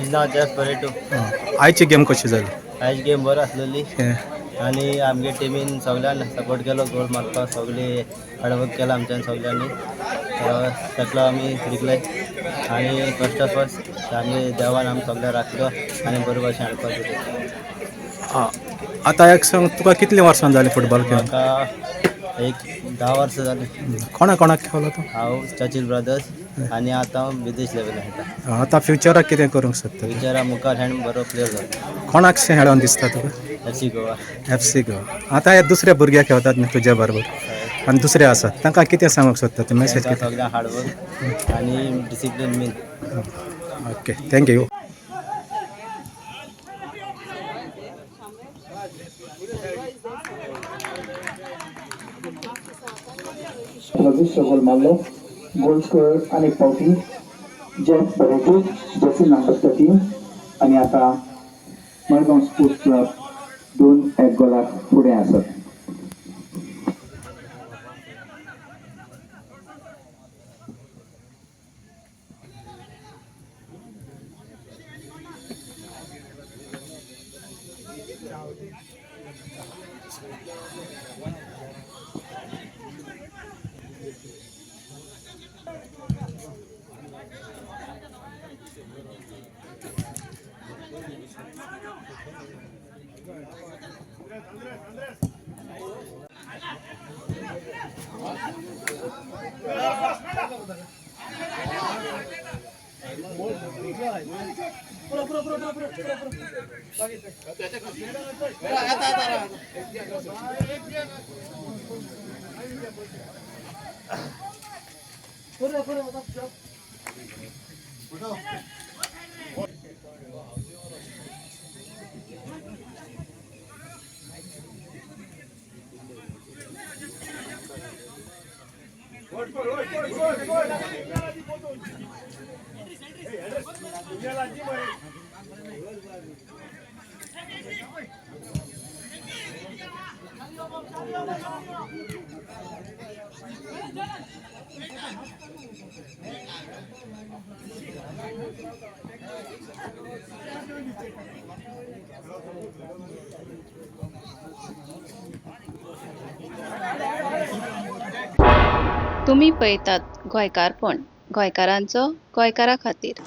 माझे नाव जस परेटू. आयची गेम कशी जाली? आयज गेम बरो आसलेली हे, आणि आमगे टीमीन सगळ्यांना सपोर्ट केलो. गोल मारपाक सगळे हार्डवर्क केला आमच्यान सगळ्यांनी. शकलो आमी जिखले आणि फर्स्ट ऑफ फर्स्ट आमगे देवान आम सगळे राखलो आणि बरो भाशेन हाडपाक दिले. आता एक सांग, तुका कितली वर्सां जाली फुटबॉल खेळून? म्हाका एक 10 वर्सां जाली. कोणा कोणाक खेळलो तूं? हांव चर्चिल ब्रदर्स आणि आता हांव विदेश लेवल खेळटा. आता फ्युचराक कितें करूंक सोदता? विचारा मुखार हेण बरो प्लेयर जाता. कोणाक शें खेळोन दिसता तुका? FC गोवा. FC गोवा. आता हे दुसरे भुरगे खेळटात न्ही तुजे बरोबर आनी दुसरे आसात, तांकां कितें सांगूंक सोदता तूं? मेसेज तांकां कितें? सगळ्यांक हार्डवर्क आणि डिसिप्लीन मेन. Okay, thank you. रवीश गोल मारलो. गोल स्कोअर अनेक पावटी जेफ परेटू, जर्सी नंबर 13. आणि आता मडगांव स्पोर्ट्स क्लब 2-1 गोलाक फुडें आसत. तुम्ही पळयतात गोंयकारपण, गोंयकारांचो गोंयकारा खातीर.